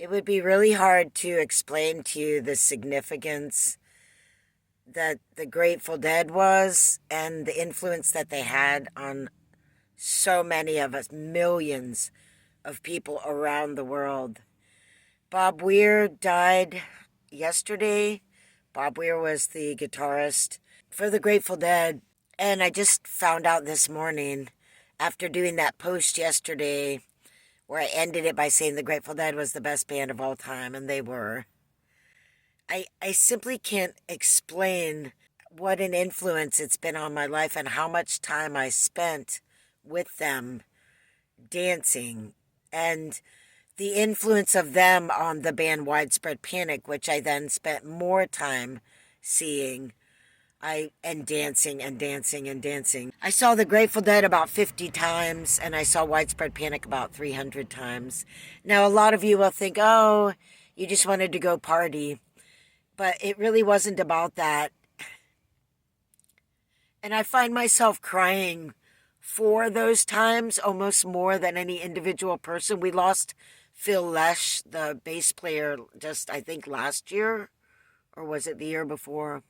It would be really hard to explain to you the significance that the Grateful Dead was and the influence that they had on so many of us, millions of people around the world. Bob Weir died yesterday. Bob Weir was the guitarist for the Grateful Dead. And I just found out this morning, after doing that post yesterday, where I ended it by saying the Grateful Dead was the best band of all time, and they were. I simply can't explain what an influence it's been on my life and how much time I spent with them dancing, and the influence of them on the band Widespread Panic, which I then spent more time seeing. And dancing and dancing and dancing. I saw the Grateful Dead about 50 times, and I saw Widespread Panic about 300 times. Now, a lot of you will think, oh, you just wanted to go party. But it really wasn't about that. And I find myself crying for those times almost more than any individual person. We lost Phil Lesh, the bass player, just I think last year, or was it the year before?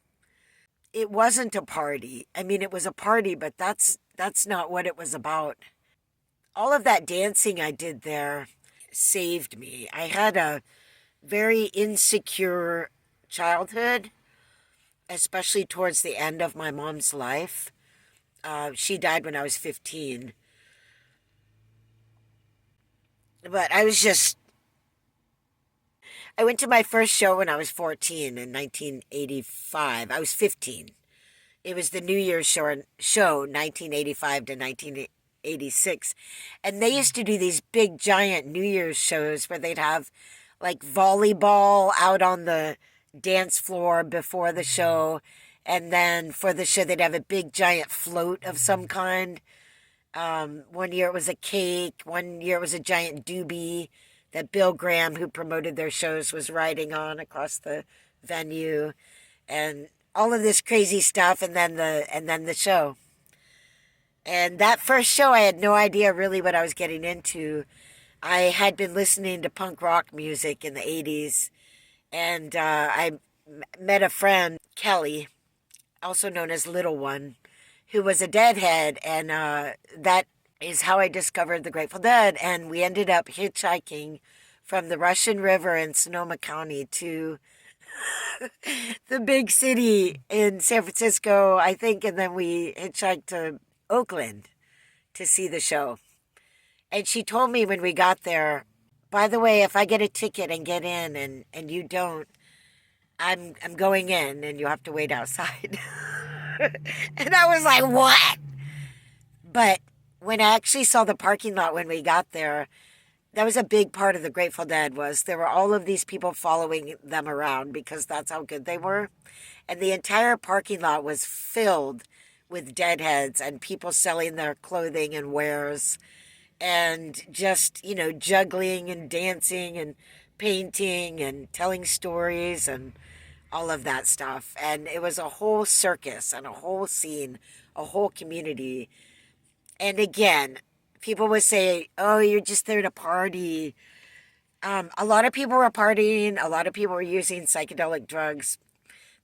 It wasn't a party. I mean, it was a party, but that's not what it was about. All of that dancing I did there saved me. I had a very insecure childhood, especially towards the end of my mom's life. She died when I was 15. But I went to my first show when I was 14 in 1985. I was 15. It was the New Year's show 1985 to 1986. And they used to do these big, giant New Year's shows where they'd have like volleyball out on the dance floor before the show. And then for the show, they'd have a big, giant float of some kind. One year it was a cake. One year it was a giant doobie that Bill Graham, who promoted their shows, was riding on across the venue, and all of this crazy stuff, and then the show. And that first show, I had no idea really what I was getting into. I had been listening to punk rock music in the 80s, and I met a friend, Kelly, also known as Little One, who was a Deadhead, and that is how I discovered the Grateful Dead. And we ended up hitchhiking from the Russian River in Sonoma County to the big city in San Francisco, I think, and then we hitchhiked to Oakland to see the show. And she told me when we got there, by the way, if I get a ticket and get in and you don't, I'm going in and you have to wait outside. And I was like, what? But when I actually saw the parking lot when we got there, that was a big part of the Grateful Dead. Was there were all of these people following them around because that's how good they were. And the entire parking lot was filled with Deadheads and people selling their clothing and wares and just, juggling and dancing and painting and telling stories and all of that stuff. And it was a whole circus and a whole scene, a whole community. And again, people would say, oh, you're just there to party. A lot of people were partying. A lot of people were using psychedelic drugs.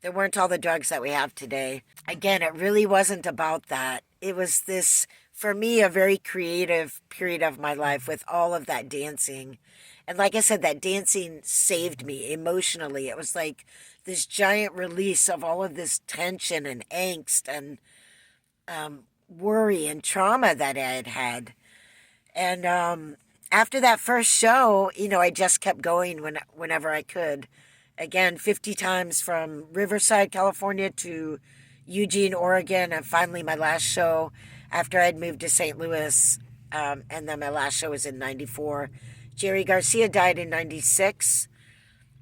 There weren't all the drugs that we have today. Again, it really wasn't about that. It was this, for me, a very creative period of my life with all of that dancing. And like I said, that dancing saved me emotionally. It was like this giant release of all of this tension and angst and worry and trauma that I had had. And after that first show, I just kept going whenever I could. Again, 50 times from Riverside, California to Eugene, Oregon, and finally my last show after I'd moved to St. Louis, and then my last show was in 94. Jerry Garcia died in 96.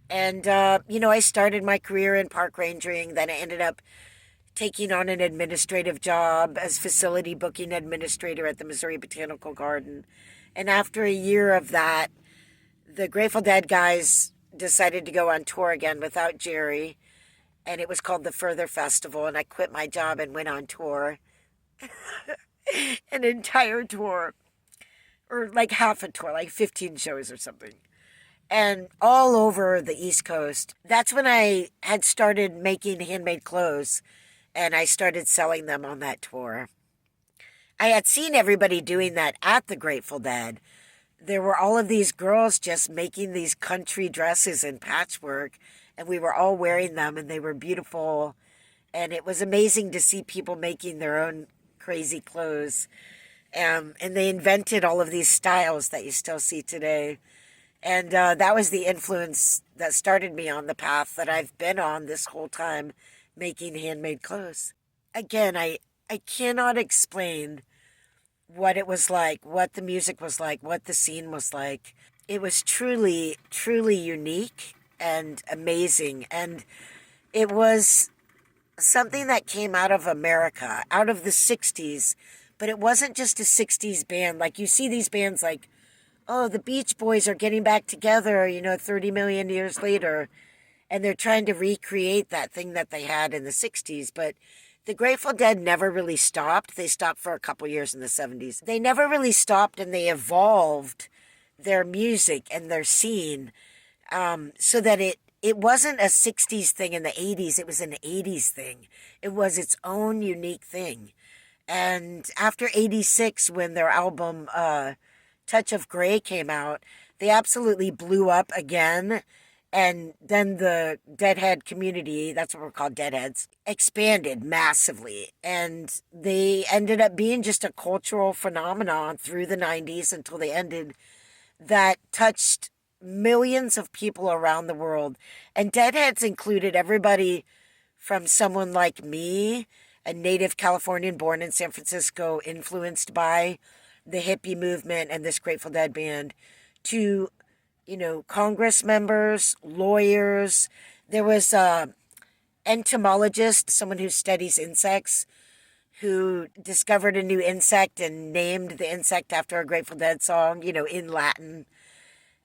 And, I started my career in park rangering. Then I ended up taking on an administrative job as facility booking administrator at the Missouri Botanical Garden. And after a year of that, the Grateful Dead guys decided to go on tour again without Jerry. And it was called the Further Festival. And I quit my job and went on tour. An entire tour. Or like half a tour, like 15 shows or something. and all over the East Coast. That's when I had started making handmade clothes and I started selling them on that tour. I had seen everybody doing that at the Grateful Dead. There were all of these girls just making these country dresses in patchwork, and we were all wearing them, and they were beautiful. And it was amazing to see people making their own crazy clothes. And they invented all of these styles that you still see today. And that was the influence that started me on the path that I've been on this whole time, making handmade clothes. Again, I cannot explain what it was like, what the music was like, what the scene was like. It was truly, truly unique and amazing. And it was something that came out of America, out of the 60s. But it wasn't just a 60s band. Like you see these bands like, oh, the Beach Boys are getting back together, 30 million years later. And they're trying to recreate that thing that they had in the 60s. But the Grateful Dead never really stopped. They stopped for a couple years in the 70s. They never really stopped, and they evolved their music and their scene so that it wasn't a 60s thing in the 80s. It was an 80s thing. It was its own unique thing. And after 86, when their album Touch of Grey came out, they absolutely blew up again. And then the Deadhead community, that's what we're called, Deadheads, expanded massively. And they ended up being just a cultural phenomenon through the 90s until they ended, that touched millions of people around the world. And Deadheads included everybody from someone like me, a native Californian born in San Francisco, influenced by the hippie movement and this Grateful Dead band, to Congress members, lawyers. There was a entomologist, someone who studies insects, who discovered a new insect and named the insect after a Grateful Dead song, in Latin.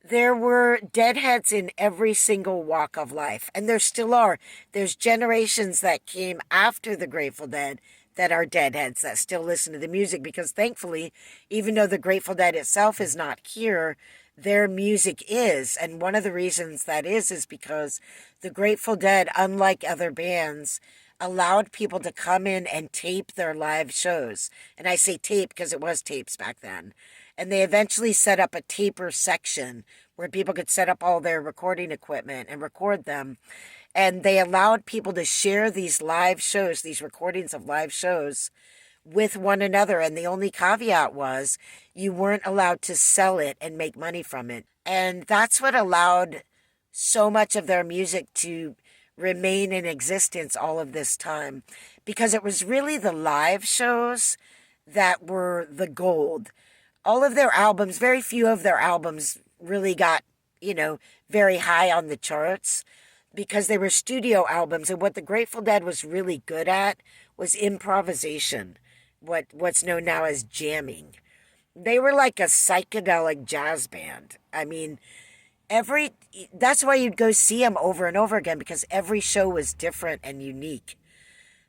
There were Deadheads in every single walk of life, and there still are. There's generations that came after the Grateful Dead that are Deadheads that still listen to the music, because thankfully, even though the Grateful Dead itself is not here, their music is. And one of the reasons that is because the Grateful Dead, unlike other bands, allowed people to come in and tape their live shows. And I say tape because it was tapes back then. And they eventually set up a taper section where people could set up all their recording equipment and record them. And they allowed people to share these live shows, these recordings of live shows, with one another. And the only caveat was you weren't allowed to sell it and make money from it. And that's what allowed so much of their music to remain in existence all of this time, because it was really the live shows that were the gold. All of their albums, very few of their albums really got, very high on the charts, because they were studio albums. And what the Grateful Dead was really good at was improvisation, what's known now as jamming. They were like a psychedelic jazz band. I mean, that's why you'd go see them over and over again, because every show was different and unique.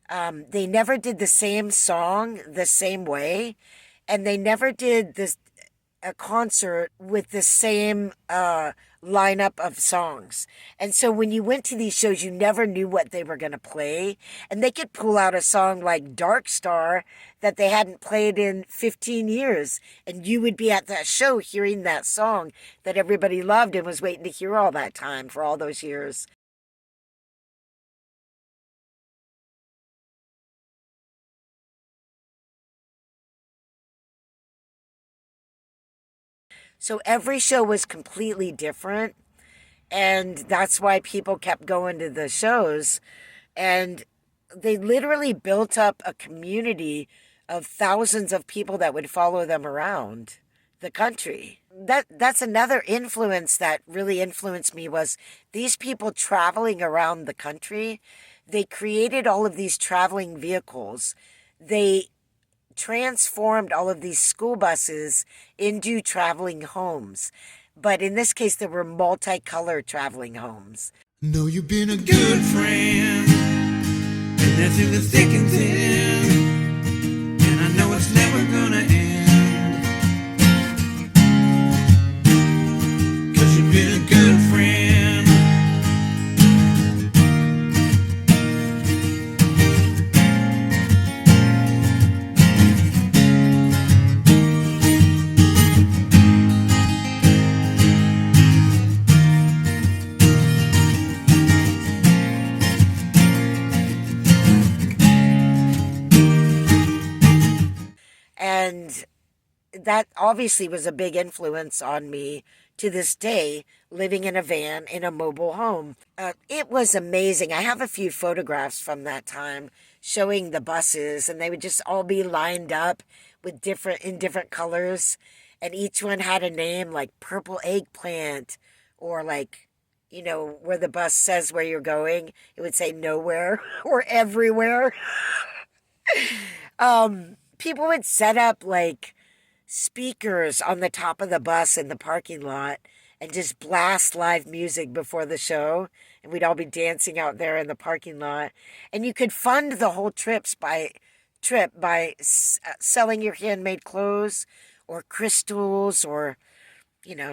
They never did the same song the same way, and they never did a concert with the same lineup of songs. And so when you went to these shows, you never knew what they were going to play. And they could pull out a song like Dark Star that they hadn't played in 15 years. And you would be at that show hearing that song that everybody loved and was waiting to hear all that time for all those years. So every show was completely different. And that's why people kept going to the shows. And they literally built up a community of thousands of people that would follow them around the country. That's another influence that really influenced me, was these people traveling around the country. They created all of these traveling vehicles. They transformed all of these school buses into traveling homes. But in this case, there were multicolored traveling homes. Know you've been a good friend, and that's in the thick and thin, and I know it's never gonna end, 'cause you've been a good that obviously was a big influence on me to this day, living in a van in a mobile home. It was amazing. I have a few photographs from that time showing the buses, and they would just all be lined up with different colors, and each one had a name like purple eggplant, or like, where the bus says where you're going, it would say nowhere or everywhere. People would set up like speakers on the top of the bus in the parking lot and just blast live music before the show, and we'd all be dancing out there in the parking lot. And you could fund the whole trip by selling your handmade clothes or crystals, or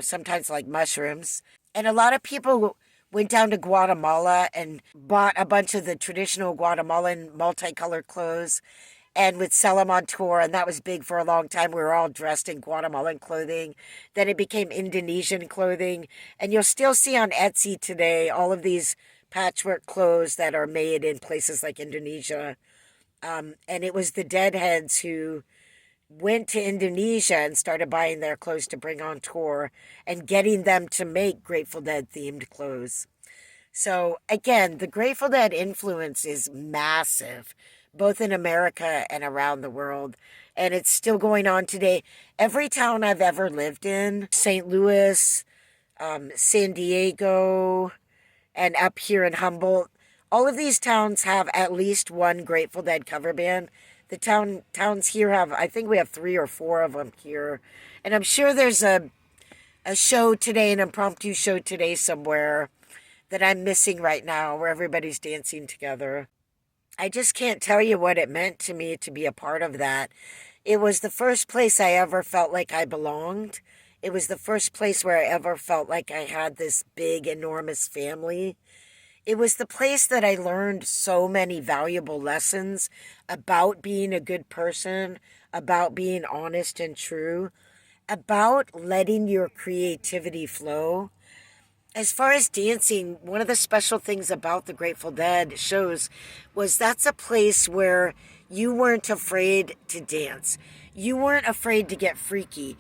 sometimes like mushrooms. And a lot of people went down to Guatemala and bought a bunch of the traditional Guatemalan multicolored clothes and would sell them on tour. And that was big for a long time. We were all dressed in Guatemalan clothing. Then it became Indonesian clothing. And you'll still see on Etsy today all of these patchwork clothes that are made in places like Indonesia. And it was the Deadheads who went to Indonesia and started buying their clothes to bring on tour and getting them to make Grateful Dead themed clothes. So again, the Grateful Dead influence is massive, both in America and around the world. And it's still going on today. Every town I've ever lived in, St. Louis, San Diego, and up here in Humboldt, all of these towns have at least one Grateful Dead cover band. The towns here have, I think we have 3 or 4 of them here. And I'm sure there's a show today, an impromptu show today somewhere that I'm missing right now where everybody's dancing together. I just can't tell you what it meant to me to be a part of that. It was the first place I ever felt like I belonged. It was the first place where I ever felt like I had this big, enormous family. It was the place that I learned so many valuable lessons about being a good person, about being honest and true, about letting your creativity flow. As far as dancing, one of the special things about the Grateful Dead shows was that's a place where you weren't afraid to dance. You weren't afraid to get freaky.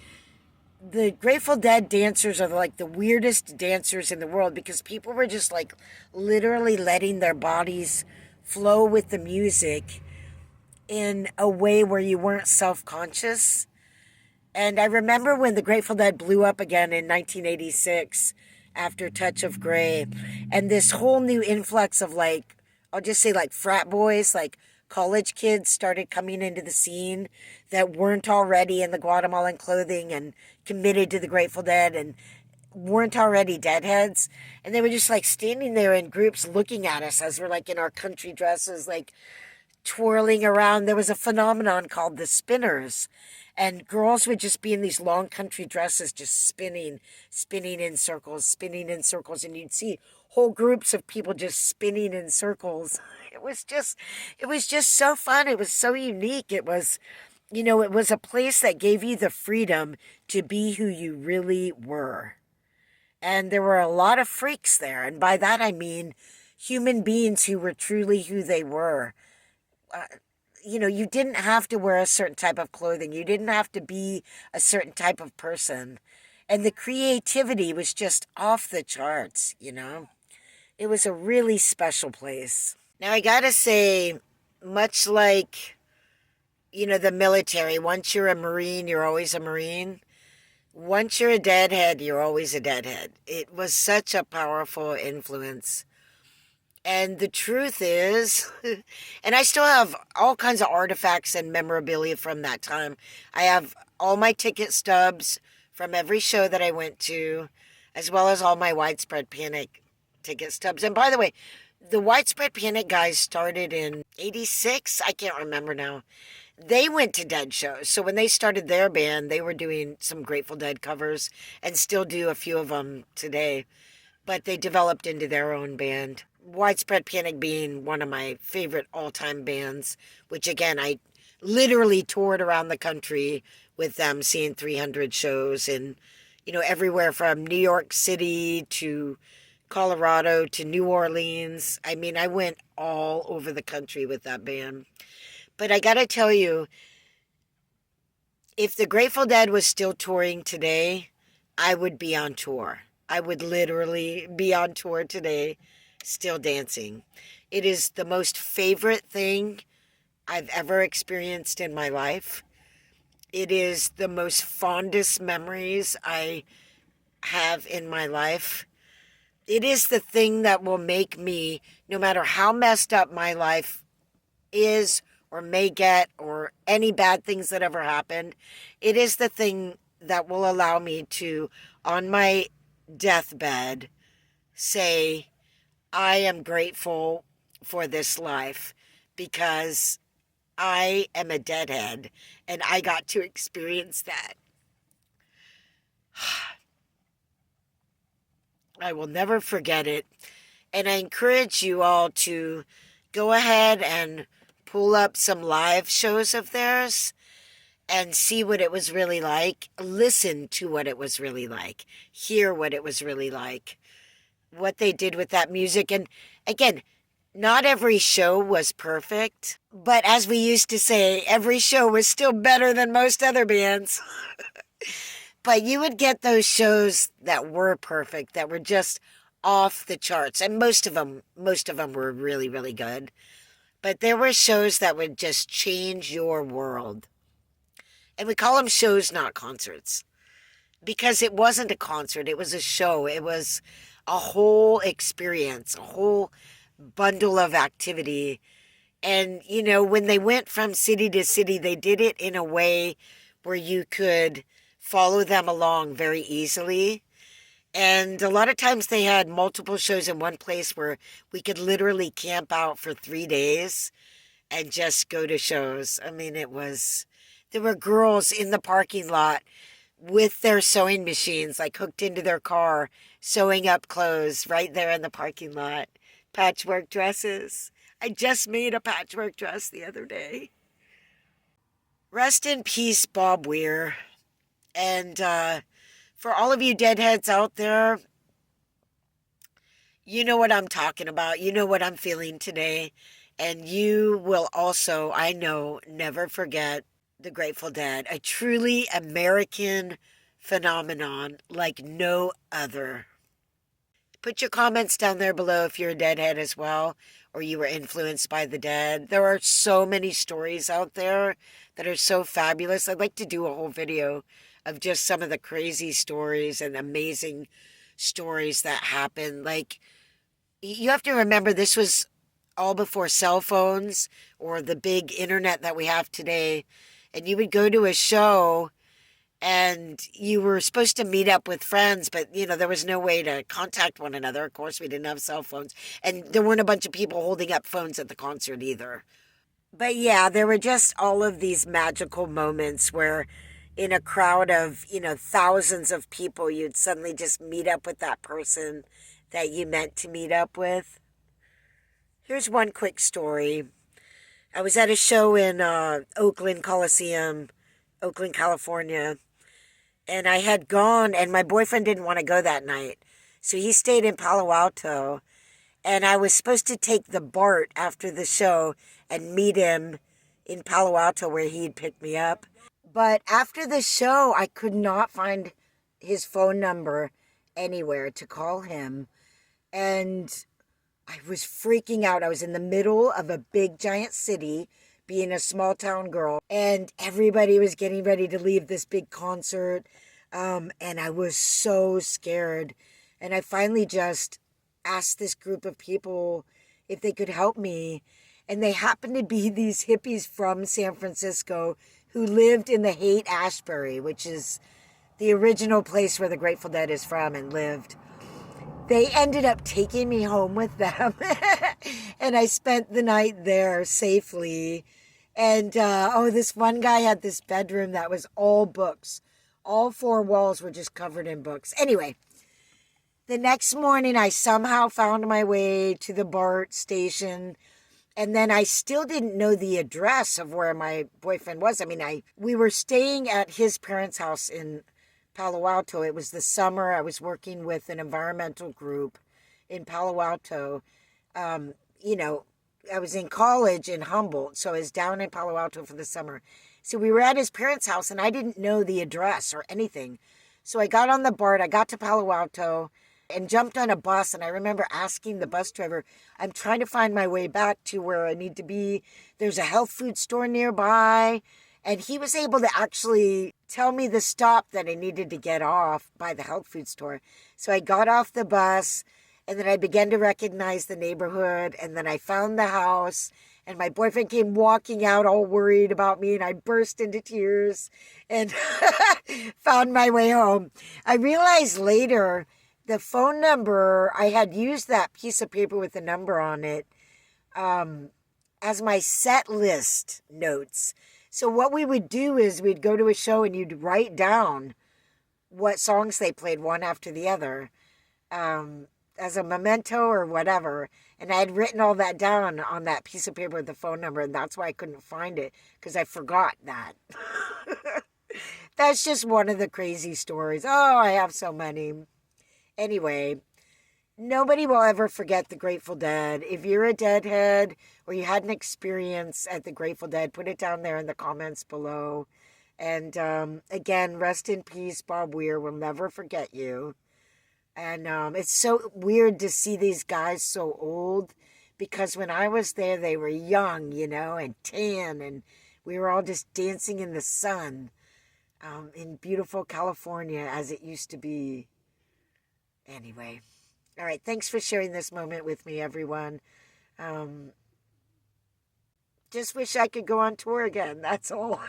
The Grateful Dead dancers are like the weirdest dancers in the world, because people were just like literally letting their bodies flow with the music in a way where you weren't self-conscious. And I remember when the Grateful Dead blew up again in 1986 after Touch of Grey, and this whole new influx of like, I'll just say like frat boys, like college kids started coming into the scene that weren't already in the Guatemalan clothing and committed to the Grateful Dead and weren't already Deadheads. And they were just like standing there in groups looking at us as we're like in our country dresses, like twirling around. There was a phenomenon called the spinners. And girls would just be in these long country dresses, just spinning in circles. And you'd see whole groups of people just spinning in circles. It was just so fun. It was so unique. It was a place that gave you the freedom to be who you really were. And there were a lot of freaks there. And by that, I mean human beings who were truly who they were. You didn't have to wear a certain type of clothing. You didn't have to be a certain type of person. And the creativity was just off the charts. It was a really special place. Now, I gotta say, much like, the military, once you're a Marine, you're always a Marine. Once you're a Deadhead, you're always a Deadhead. It was such a powerful influence. And the truth is, and I still have all kinds of artifacts and memorabilia from that time. I have all my ticket stubs from every show that I went to, as well as all my Widespread Panic ticket stubs. And by the way, the Widespread Panic guys started in 86. I can't remember now. They went to Dead shows. So when they started their band, they were doing some Grateful Dead covers and still do a few of them today. But they developed into their own band. Widespread Panic being one of my favorite all-time bands, which again, I literally toured around the country with them, seeing 300 shows and, everywhere from New York City to Colorado to New Orleans. I mean, I went all over the country with that band. But I gotta tell you, If the Grateful Dead was still touring today, I would be on tour. I would literally be on tour today, still dancing. It is the most favorite thing I've ever experienced in my life. It is the most fondest memories I have in my life. It is the thing that will make me, no matter how messed up my life is or may get, or any bad things that ever happened, it is the thing that will allow me to, on my deathbed, say, I am grateful for this life because I am a deadhead and I got to experience that. I will never forget it. And I encourage you all to go ahead and pull up some live shows of theirs and see what it was really like. Listen to what it was really like. Hear what it was really like. What they did with that music. And again, not every show was perfect. But as we used to say, every show was still better than most other bands. But you would get those shows that were perfect, that were just off the charts. And most of them were really, really good. But there were shows that would just change your world. And we call them shows, not concerts. Because it wasn't a concert, it was a show. It was a whole experience, a whole bundle of activity. And, you know, when they went from city to city, they did it in a way where you could follow them along very easily. And a lot of times they had multiple shows in one place where we could literally camp out for 3 days and just go to shows. I mean, there were girls in the parking lot with their sewing machines, like hooked into their car, sewing up clothes right there in the parking lot. Patchwork dresses. I just made a patchwork dress the other day. Rest in peace, Bob Weir. And for all of you deadheads out there, you know what I'm talking about. You know what I'm feeling today. And you will also, I know, never forget the Grateful Dead. A truly American phenomenon like no other. Put your comments down there below if you're a Deadhead as well, or you were influenced by the Dead. There are so many stories out there that are so fabulous. I'd like to do a whole video of just some of the crazy stories and amazing stories that happened. Like, you have to remember, this was all before cell phones or the big internet that we have today. And you would go to a show and you were supposed to meet up with friends, but, you know, there was no way to contact one another. Of course, we didn't have cell phones. And there weren't a bunch of people holding up phones at the concert either. But yeah, there were just all of these magical moments where in a crowd of, you know, thousands of people, you'd suddenly just meet up with that person that you meant to meet up with. Here's one quick story. I was at a show in Oakland Coliseum, Oakland, California. And I had gone, and my boyfriend didn't want to go that night. So he stayed in Palo Alto. And I was supposed to take the BART after the show and meet him in Palo Alto where he'd pick me up. But after the show, I could not find his phone number anywhere to call him. And I was freaking out. I was in the middle of a big, giant city, being a small town girl, and everybody was getting ready to leave this big concert, and I was so scared. And I finally just asked this group of people if they could help me, and they happened to be these hippies from San Francisco who lived in the Haight-Ashbury, which is the original place where the Grateful Dead is from and lived. They ended up taking me home with them, and I spent the night there safely. And, this one guy had this bedroom that was all books. All 4 walls were just covered in books. Anyway, the next morning, I somehow found my way to the BART station. And then I still didn't know the address of where my boyfriend was. I mean, we were staying at his parents' house in Palo Alto. It was the summer. I was working with an environmental group in Palo Alto. I was in college in Humboldt, so I was down in Palo Alto for the summer. So we were at his parents' house, and I didn't know the address or anything. So I got on the BART, I got to Palo Alto, and jumped on a bus. And I remember asking the bus driver, I'm trying to find my way back to where I need to be. There's a health food store nearby. And he was able to actually tell me the stop that I needed to get off by the health food store. So I got off the bus, and then I began to recognize the neighborhood, and then I found the house, and my boyfriend came walking out all worried about me, and I burst into tears and found my way home. I realized later the phone number, I had used that piece of paper with the number on it as my set list notes. So what we would do is we'd go to a show and you'd write down what songs they played one after the other as a memento or whatever. And I had written all that down on that piece of paper with the phone number, and that's why I couldn't find it, because I forgot that. That's just one of the crazy stories. Oh, I have so many. Anyway, nobody will ever forget the Grateful Dead. If you're a Deadhead or you had an experience at the Grateful Dead, put it down there in the comments below. And again, rest in peace, Bob Weir. We'll never forget you. And it's so weird to see these guys so old, because when I was there, they were young, and tan, and we were all just dancing in the sun in beautiful California as it used to be. Anyway. All right, thanks for sharing this moment with me, everyone. Just wish I could go on tour again, that's all.